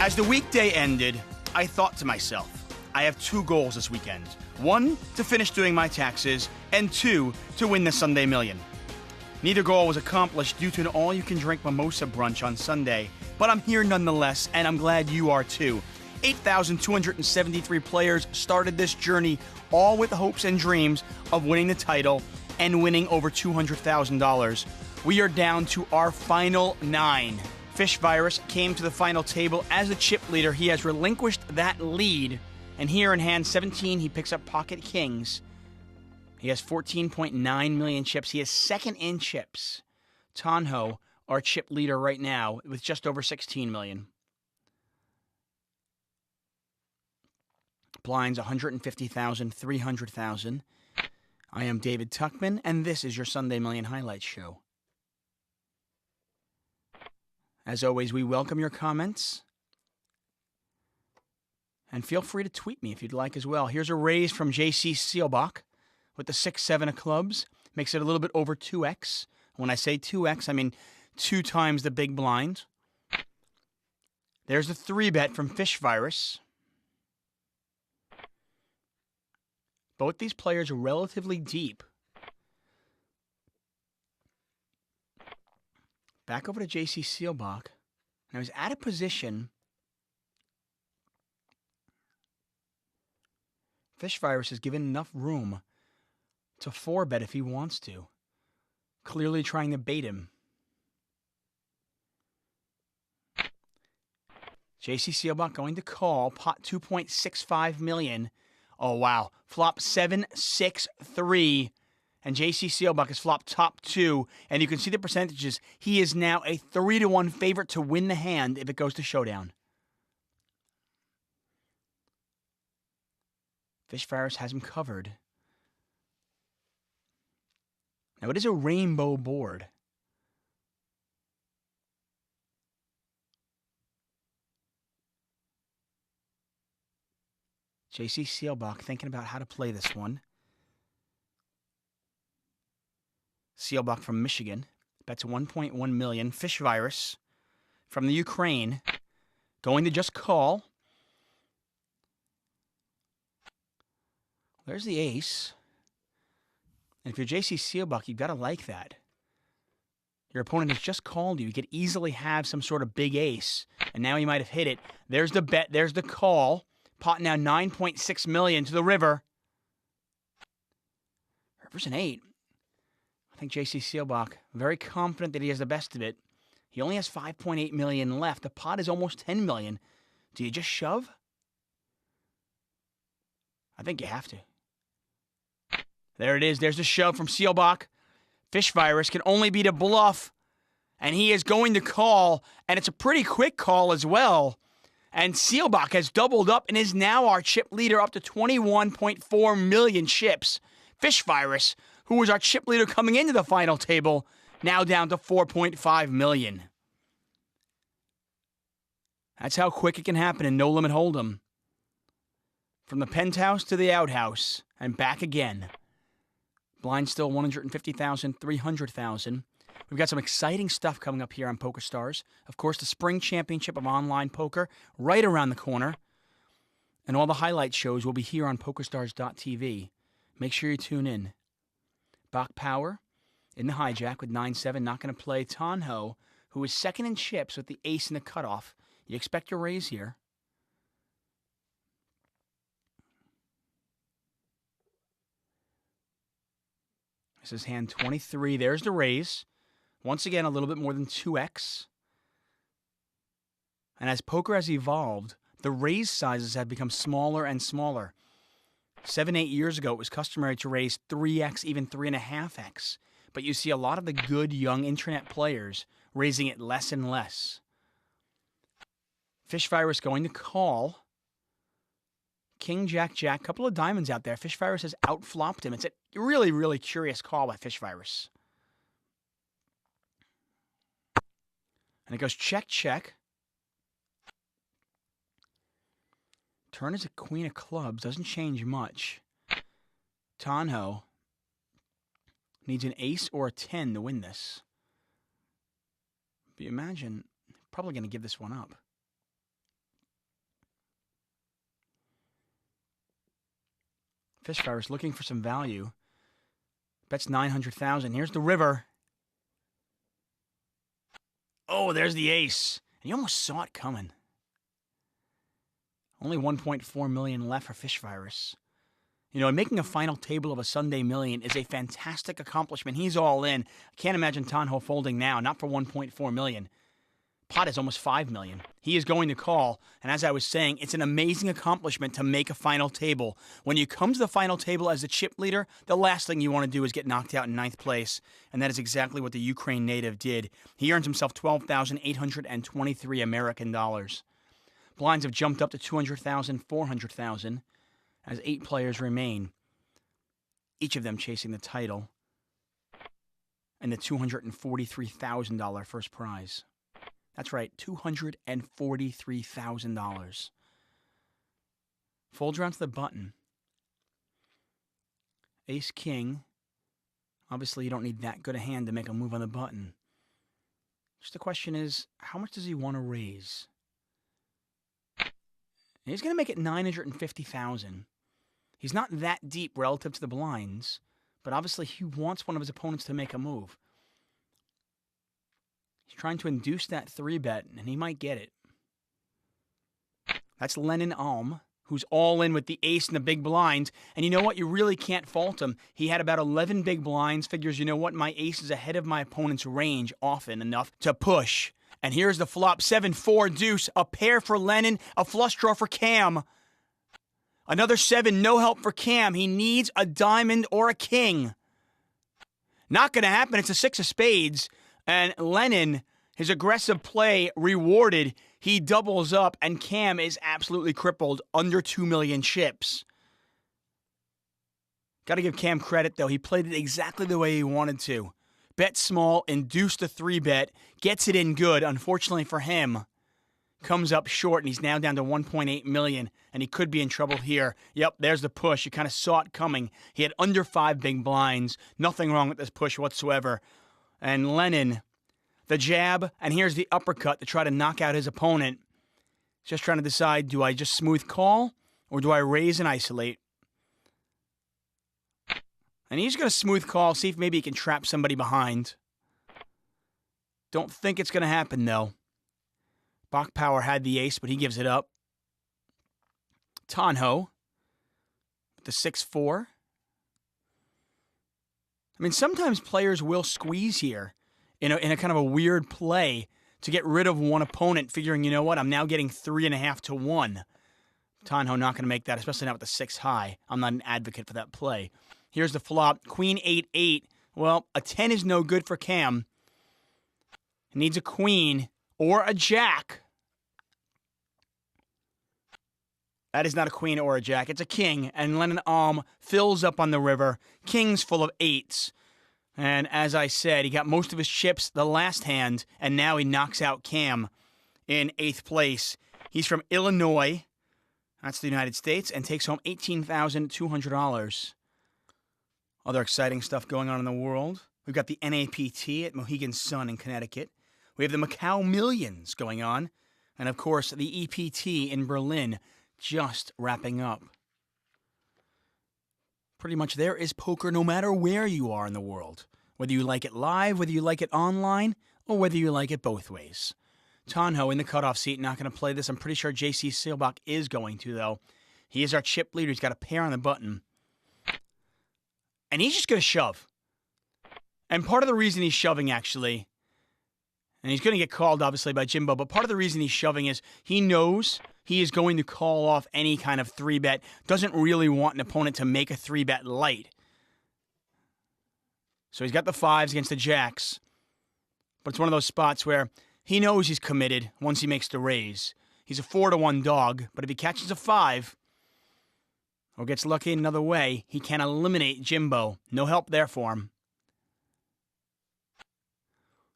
As the weekday ended, I thought to myself, I have two goals this weekend. One, to finish doing my taxes, and two, to win the Sunday Million. Neither goal was accomplished due to an all-you-can-drink mimosa brunch on Sunday, but I'm here nonetheless, and I'm glad you are too. 8,273 players started this journey, all with the hopes and dreams of winning the title and winning over $200,000. We are down to our final 9. Fish Virus came to the final table as the chip leader. He has relinquished that lead, and here in hand 17, he picks up Pocket Kings. He has 14.9 million chips. He is second in chips. Tonho, our chip leader right now, with just over 16 million. Blinds 150,000, 300,000. I am David Tuckman, and this is your Sunday Million Highlights Show. As always, we welcome your comments. And feel free to tweet me if you'd like as well. Here's a raise from J.C. Seelbach with the 6-7 of clubs. Makes it a little bit over 2x. When I say 2x, I mean 2 times the big blind. There's the 3-bet from Fish Virus. Both these players are relatively deep. Back over to J.C. Seelbach. And I was at a position. Fish Virus has given enough room to 4-bet if he wants to. Clearly trying to bait him. J.C. Seelbach going to call. Pot 2.65 million. Oh, wow. Flop 7-6-3. And J.C. Seelbach has flopped top 2. And you can see the percentages. He is now a 3-1 favorite to win the hand if it goes to showdown. Fish Virus has him covered. Now, it is a rainbow board. J.C. Seelbach thinking about how to play this one. Seelbach from Michigan bets 1.1 million. Fish Virus from the Ukraine going to just call. There's the ace. And if you're J.C. Seelbach, you've got to like that. Your opponent has just called you. You could easily have some sort of big ace. And now he might have hit it. There's the bet. There's the call. Pot now 9.6 million to the river. River's an 8. I think J.C. Seelbach, very confident that he has the best of it. He only has 5.8 million left. The pot is almost 10 million. Do you just shove? I think you have to. There it is. There's the shove from Seelbach. Fish Virus can only beat a bluff. And he is going to call. And it's a pretty quick call as well. And Seelbach has doubled up and is now our chip leader up to 21.4 million chips. Fish Virus, who was our chip leader coming into the final table, now down to 4.5 million. That's how quick it can happen in No Limit Hold'em. From the penthouse to the outhouse and back again. Blind still 150,000, 300,000. We've got some exciting stuff coming up here on PokerStars. Of course, the Spring Championship of Online Poker right around the corner. And all the highlight shows will be here on PokerStars.tv. Make sure you tune in. Bach Power in the hijack with 9-7. Not going to play Tonho, who is second in chips with the ace in the cutoff. You expect your raise here. This is hand 23. There's the raise. Once again, a little bit more than 2x. And as poker has evolved, the raise sizes have become smaller and smaller. 7-8 years ago, it was customary to raise 3x, even 3.5x. But you see a lot of the good young internet players raising it less and less. Fish Virus going to call. King, Jack, Jack. Couple of diamonds out there. Fish Virus has outflopped him. It's a really, really curious call by Fish Virus. And it goes check, check. Turn is a queen of clubs. Doesn't change much. Tonho needs an ace or a 10 to win this. But you imagine, probably going to give this one up. Fishfire's looking for some value. Bets 900,000. Here's the river. Oh, there's the ace. And you almost saw it coming. Only 1.4 million left for Fishvirus. You know, and making a final table of a Sunday Million is a fantastic accomplishment. He's all in. I can't imagine Tanho folding now, not for 1.4 million. Pot is almost 5 million. He is going to call, and as I was saying, it's an amazing accomplishment to make a final table. When you come to the final table as the chip leader, the last thing you want to do is get knocked out in 9th place, and that is exactly what the Ukraine native did. He earns himself 12,823 American dollars. Blinds have jumped up to 200,000, 400,000, as 8 players remain, each of them chasing the title and the $243,000 first prize. That's right, $243,000. Folds around to the button. Ace King. Obviously, you don't need that good a hand to make a move on the button. Just the question is, how much does he want to raise? And he's going to make it $950,000. He's not that deep relative to the blinds, but obviously he wants one of his opponents to make a move. He's trying to induce that 3-bet, and he might get it. That's Lennon Alm, who's all in with the ace and the big blinds. And you know what? You really can't fault him. He had about 11 big blinds. Figures, you know what? My ace is ahead of my opponent's range often enough to push. And here's the flop. 7-4 deuce. A pair for Lennon. A flush draw for Cam. Another 7. No help for Cam. He needs a diamond or a king. Not going to happen. It's a 6 of spades. And Lennon, his aggressive play rewarded. He doubles up, and Cam is absolutely crippled, under 2 million chips. Got to give Cam credit, though. He played it exactly the way he wanted to. Bet small, induced a 3-bet, gets it in good. Unfortunately for him, comes up short, and he's now down to 1.8 million, and he could be in trouble here. Yep, there's the push. You kind of saw it coming. He had under 5 big blinds. Nothing wrong with this push whatsoever. And Lennon, the jab, and here's the uppercut to try to knock out his opponent. Just trying to decide, do I just smooth call, or do I raise and isolate? And he's going to smooth call, see if maybe he can trap somebody behind. Don't think it's going to happen, though. Bachpower had the ace, but he gives it up. Tanho with the 6-4. I mean, sometimes players will squeeze here in a kind of a weird play to get rid of one opponent, figuring, you know what, I'm now getting 3.5 to 1. Tanho not going to make that, especially not with the 6 high. I'm not an advocate for that play. Here's the flop. Queen 8-8. Well, a 10 is no good for Cam. He needs a queen or a jack. That is not a queen or a jack. It's a king. And Lennon Alm fills up on the river. King's full of 8s. And as I said, he got most of his chips the last hand, and now he knocks out Cam in 8th place. He's from Illinois. That's the United States, and takes home $18,200. Other exciting stuff going on in the world. We've got the NAPT at Mohegan Sun in Connecticut. We have the Macau Millions going on. And, of course, the EPT in Berlin just wrapping up. Pretty much there is poker no matter where you are in the world. Whether you like it live, whether you like it online, or whether you like it both ways. Tanho in the cutoff seat, not going to play this. I'm pretty sure J.C. Seelbach is going to, though. He is our chip leader. He's got a pair on the button. And he's just going to shove. And part of the reason he's shoving, actually, and he's going to get called, obviously, by Jimbo, but part of the reason he's shoving is he knows he is going to call off any kind of 3-bet, doesn't really want an opponent to make a 3-bet light. So he's got the 5s against the jacks, but it's one of those spots where he knows he's committed once he makes the raise. He's a 4-1 dog, but if he catches a 5 or gets lucky in another way, he can eliminate Jimbo. No help there for him.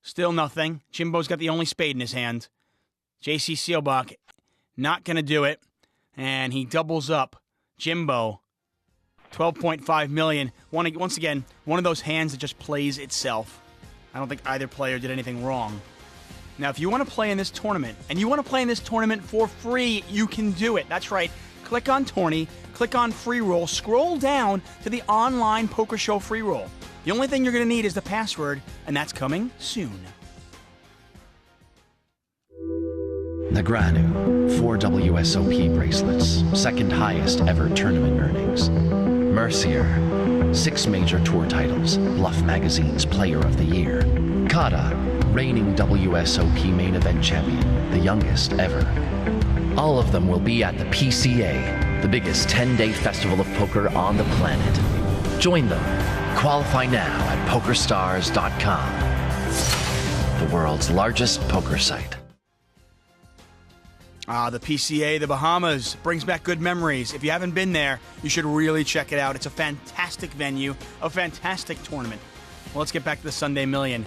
Still nothing. Jimbo's got the only spade in his hand. J.C. Seelbach not going to do it. And he doubles up. Jimbo, 12.5 million. Once again, one of those hands that just plays itself. I don't think either player did anything wrong. Now, if you want to play in this tournament, and you want to play in this tournament for free, you can do it. That's right. click on Tourney, click on Free Roll, scroll down to the online Poker Show Free Roll. The only thing you're going to need is the password, and that's coming soon. Negranu, 4 WSOP bracelets, second highest ever tournament earnings. Mercier, 6 major tour titles, Bluff Magazine's Player of the Year. Kata, reigning WSOP main event champion, the youngest ever. All of them will be at the PCA, the biggest 10-day festival of poker on the planet. Join them. Qualify now at PokerStars.com, the world's largest poker site. The PCA, the Bahamas, brings back good memories. If you haven't been there, you should really check it out. It's a fantastic venue, a fantastic tournament. Well, let's get back to the Sunday Million.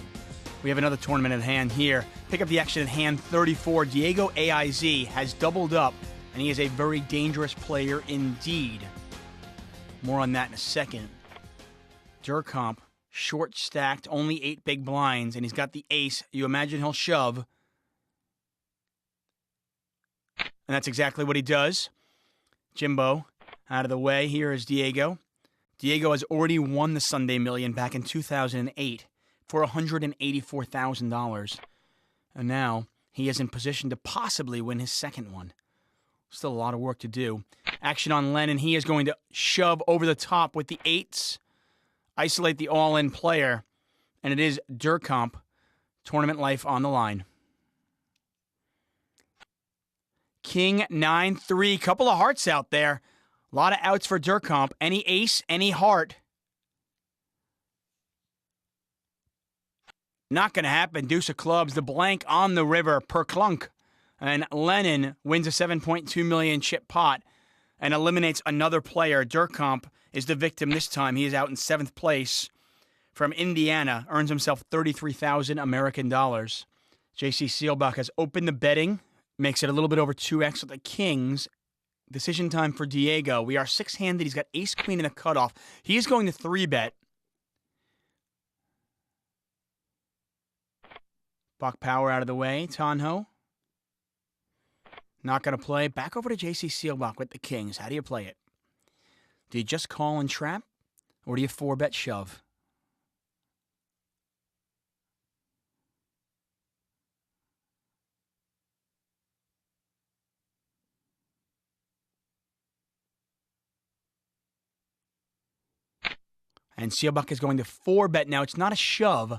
We have another tournament at hand here. Pick up the action at hand 34. Diego AIZ has doubled up, and he is a very dangerous player indeed. More on that in a second. Durkamp, short stacked, only 8 big blinds, and he's got the ace. You imagine he'll shove. And that's exactly what he does. Jimbo out of the way. Here is Diego. Diego has already won the Sunday Million back in 2008 for $184,000. And now he is in position to possibly win his second one. Still a lot of work to do. Action on Lennon. He is going to shove over the top with the 8s. Isolate the all-in player. And it is Durkamp. Tournament life on the line. King 9-3. Couple of hearts out there. A lot of outs for Durkamp. Any ace, any heart. Not going to happen. Deuce of clubs. The blank on the river per clunk. And Lennon wins a $7.2 million chip pot and eliminates another player. Durkamp is the victim this time. He is out in 7th place from Indiana. Earns himself 33,000 American dollars. J.C. Seelbach has opened the betting. Makes it a little bit over 2x with the kings. Decision time for Diego. We are 6-handed. He's got ace-queen in the cutoff. He is going to 3-bet. Bach Power out of the way. Tanho. Not going to play. Back over to J.C. Seelbach with the kings. How do you play it? Do you just call and trap? Or do you 4-bet shove? And Seelbach is going to 4-bet now. It's not a shove.